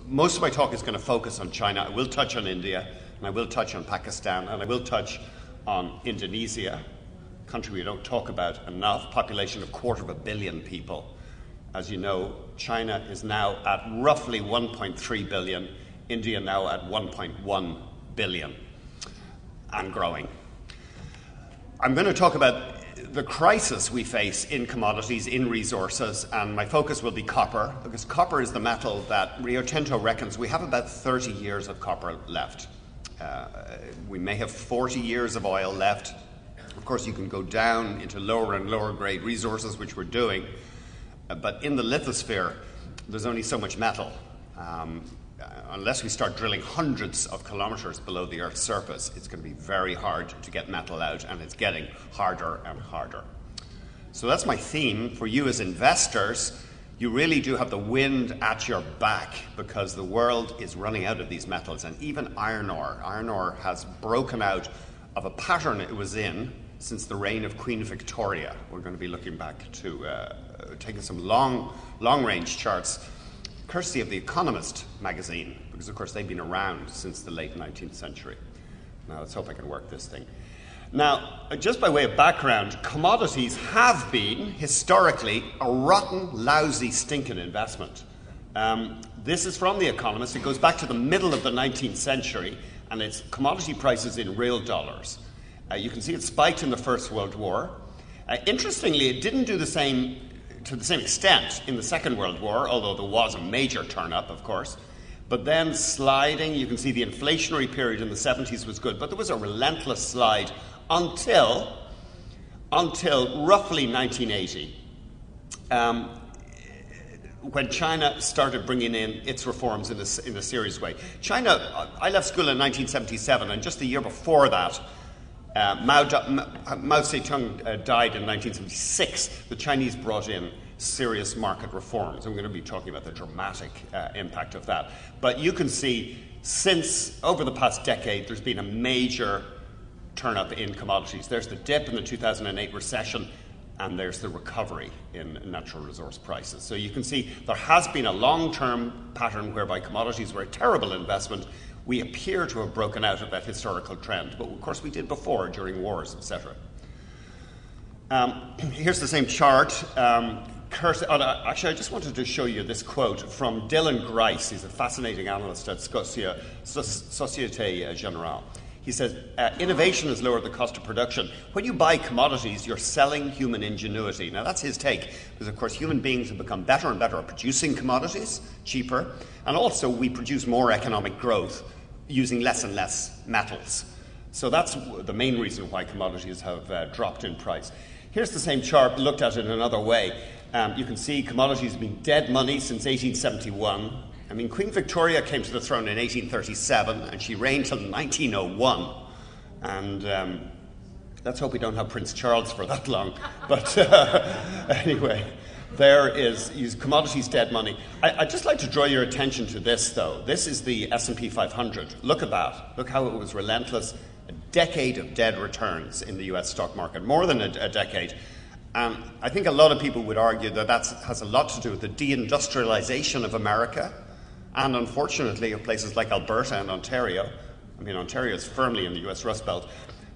most of my talk is going to focus on China. I will touch on India, and I will touch on Pakistan, and I will touch on Indonesia, a country we don't talk about enough, population of 250 million people. As you know, China is now at roughly 1.3 billion, India now at 1.1 billion, and growing. I'm going to talk about the crisis we face in commodities, in resources, and my focus will be copper, because copper is the metal that Rio Tinto reckons we have about 30 years of copper left. We may have 40 years of oil left. Of course, you can go down into lower and lower grade resources, which we're doing, but in the lithosphere, there's only so much metal. Unless we start drilling hundreds of kilometers below the Earth's surface, it's going to be very hard to get metal out, and it's getting harder and harder. So that's my theme. For you as investors, you really do have the wind at your back, because the world is running out of these metals, and even iron ore. Iron ore has broken out of a pattern it was in since the reign of Queen Victoria. We're going to be looking back to taking some long-range charts, courtesy of The Economist magazine, because of course they've been around since the late 19th century. Now let's hope I can work this thing. Now, just by way of background, commodities have been, historically, a rotten, lousy, stinking investment. This is from The Economist. It goes back to the middle of the 19th century, and it's commodity prices in real dollars. You can see it spiked in the First World War. Interestingly, it didn't do the same to the same extent in the Second World War, although there was a major turn-up, of course. But then sliding, you can see the inflationary period in the 70s was good, but there was a relentless slide until roughly 1980, when China started bringing in its reforms in a serious way. China, I left school in 1977, and just the year before that, Mao Zedong died in 1976. The Chinese brought in serious market reforms. I'm going to be talking about the dramatic impact of that. But you can see, since over the past decade, there's been a major turn-up in commodities. There's the dip in the 2008 recession, and there's the recovery in natural resource prices. So you can see there has been a long-term pattern whereby commodities were a terrible investment. We appear to have broken out of that historical trend, but of course we did before, during wars, etc. Here's the same chart. Actually, I just wanted to show you this quote from Dylan Grice. He's a fascinating analyst at Societe Generale. He says, innovation has lowered the cost of production. When you buy commodities, you're selling human ingenuity. Now, that's his take, because, of course, human beings have become better and better at producing commodities, cheaper, and also we produce more economic growth using less and less metals. So that's the main reason why commodities have dropped in price. Here's the same chart looked at in another way. You can see commodities have been dead money since 1871. I mean, Queen Victoria came to the throne in 1837, and she reigned till 1901. And let's hope we don't have Prince Charles for that long. But anyway, there is commodities dead money. I'd just like to draw your attention to this, though. This is the S&P 500. Look at that. Look how it was relentless. A decade of dead returns in the US stock market, more than a decade. And I think a lot of people would argue that that has a lot to do with the deindustrialization of America, and unfortunately of places like Alberta and Ontario. I mean, Ontario is firmly in the US Rust Belt,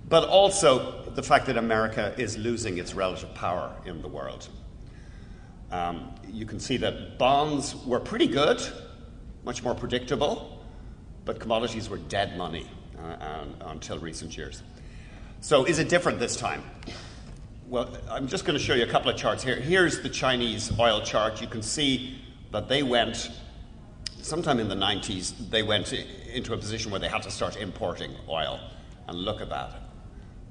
but also the fact that America is losing its relative power in the world. You can see that bonds were pretty good, much more predictable, but commodities were dead money until recent years. So is it different this time? Well, I'm just going to show you a couple of charts here. Here's the Chinese oil chart. You can see that they went, sometime in the 90s, they went into a position where they had to start importing oil. And look at that.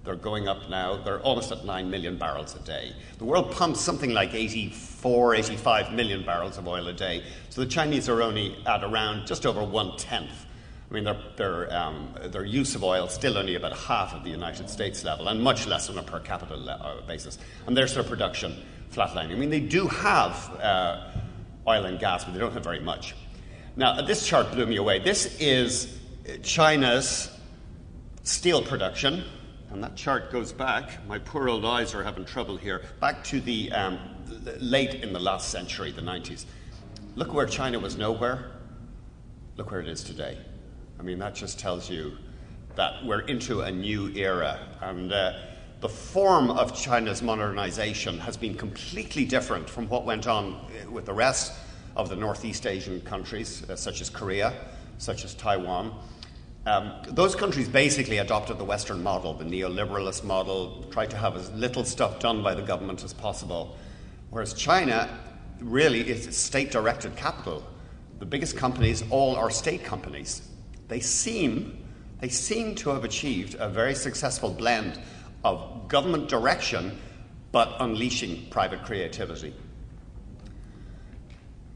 They're going up now. They're almost at 9 million barrels a day. The world pumps something like 85 million barrels of oil a day. So the Chinese are only at around just over 1/10. I mean, their use of oil is still only about half of the United States level, and much less on a per capita basis. And there's their production flatlining. I mean, they do have oil and gas, but they don't have very much. Now, this chart blew me away. This is China's steel production, and that chart goes back, my poor old eyes are having trouble here, back to the late in the last century, the 90s. Look where China was nowhere. look where it is today. I mean, that just tells you that we're into a new era. And the form of China's modernization has been completely different from what went on with the rest of the Northeast Asian countries, such as Korea, such as Taiwan. Those countries basically adopted the Western model, the neoliberalist model, tried to have as little stuff done by the government as possible. Whereas China really is state-directed capital. The biggest companies all are state companies. They seem to have achieved a very successful blend of government direction but unleashing private creativity.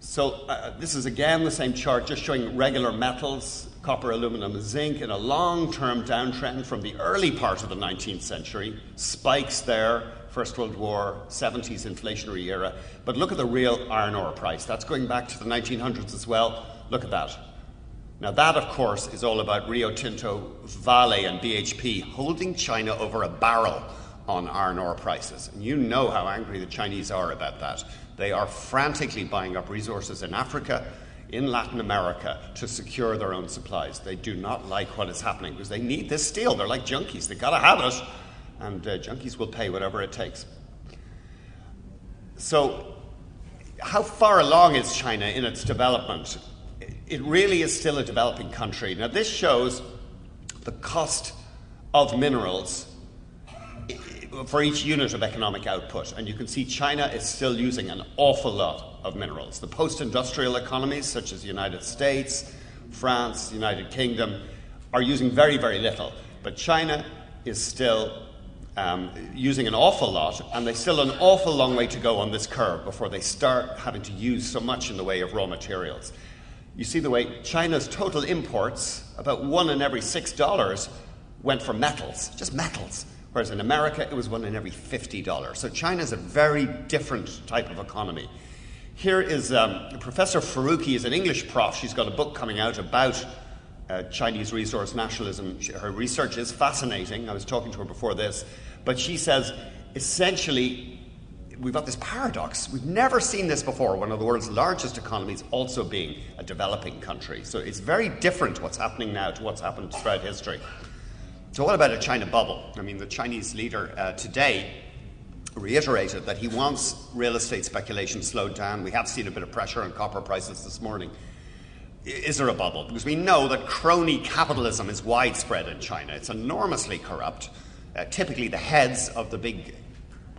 So this is again the same chart, just showing regular metals, copper, aluminum, zinc, in a long-term downtrend from the early part of the 19th century. Spikes there, First World War, 70s inflationary era. But look at the real iron ore price. That's going back to the 1900s as well. Look at that. Now that, of course, is all about Rio Tinto, Vale, and BHP holding China over a barrel on iron ore prices. And you know how angry the Chinese are about that. They are frantically buying up resources in Africa, in Latin America, to secure their own supplies. They do not like what is happening because they need this steel. They're like junkies. They've got to have it, and junkies will pay whatever it takes. So how far along is China in its development? It really is still a developing country. Now, this shows the cost of minerals for each unit of economic output. And you can see China is still using an awful lot of minerals. The post-industrial economies, such as the United States, France, the United Kingdom, are using very, very little. But China is still using an awful lot, and they still an awful long way to go on this curve before they start having to use so much in the way of raw materials. You see the way China's total imports, about $1 in every $6 went for metals, just metals. Whereas in America, it was $1 in every $50. So China's a very different type of economy. Here is Professor Faruqi is an English prof. She's got a book coming out about Chinese resource nationalism. Her research is fascinating. I was talking to her before this. But she says, essentially, we've got this paradox. We've never seen this before, one of the world's largest economies also being a developing country. So it's very different what's happening now to what's happened throughout history. So what about a China bubble? I mean, the Chinese leader today reiterated that he wants real estate speculation slowed down. We have seen a bit of pressure on copper prices this morning. Is there a bubble? Because we know that crony capitalism is widespread in China. It's enormously corrupt. Typically the heads of the big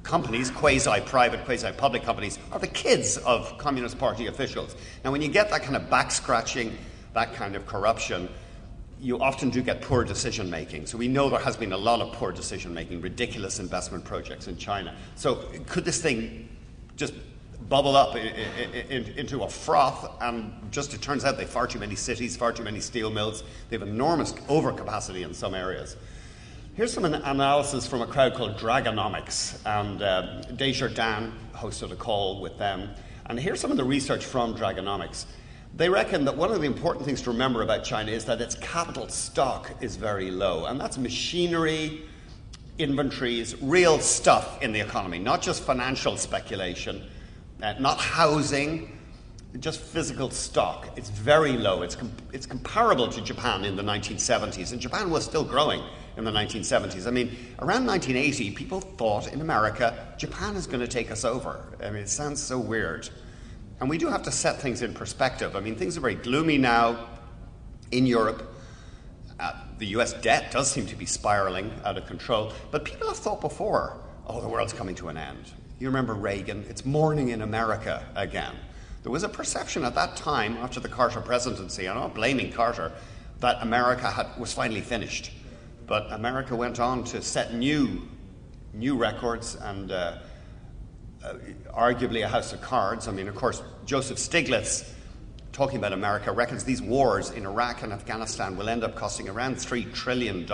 companies, quasi-private, quasi-public companies, are the kids of Communist Party officials. Now, when you get that kind of back-scratching, that kind of corruption, you often do get poor decision-making. So we know there has been a lot of poor decision-making, ridiculous investment projects in China. So could this thing just bubble up into a froth, and just it turns out they have far too many cities, far too many steel mills. They have enormous overcapacity in some areas. Here's some analysis from a crowd called Dragonomics, and Desjardins hosted a call with them. And here's some of the research from Dragonomics. They reckon that one of the important things to remember about China is that its capital stock is very low, and that's machinery, inventories, real stuff in the economy, not just financial speculation, not housing, just physical stock. It's very low. It's comparable to Japan in the 1970s, and Japan was still growing in the 1970s. I mean, around 1980, people thought in America, Japan is going to take us over. I mean, it sounds so weird. And we do have to set things in perspective. I mean, things are very gloomy now in Europe. The US debt does seem to be spiraling out of control. But people have thought before, oh, the world's coming to an end. You remember Reagan? It's morning in America again. There was a perception at that time, after the Carter presidency, I'm not blaming Carter, that America was finally finished. But America went on to set new records and arguably a house of cards. I mean, of course, Joseph Stiglitz, talking about America, reckons these wars in Iraq and Afghanistan will end up costing around $3 trillion.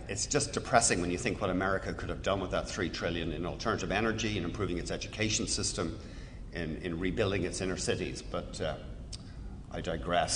It's just depressing when you think what America could have done with that $3 trillion in alternative energy, in improving its education system, in rebuilding its inner cities. But I digress.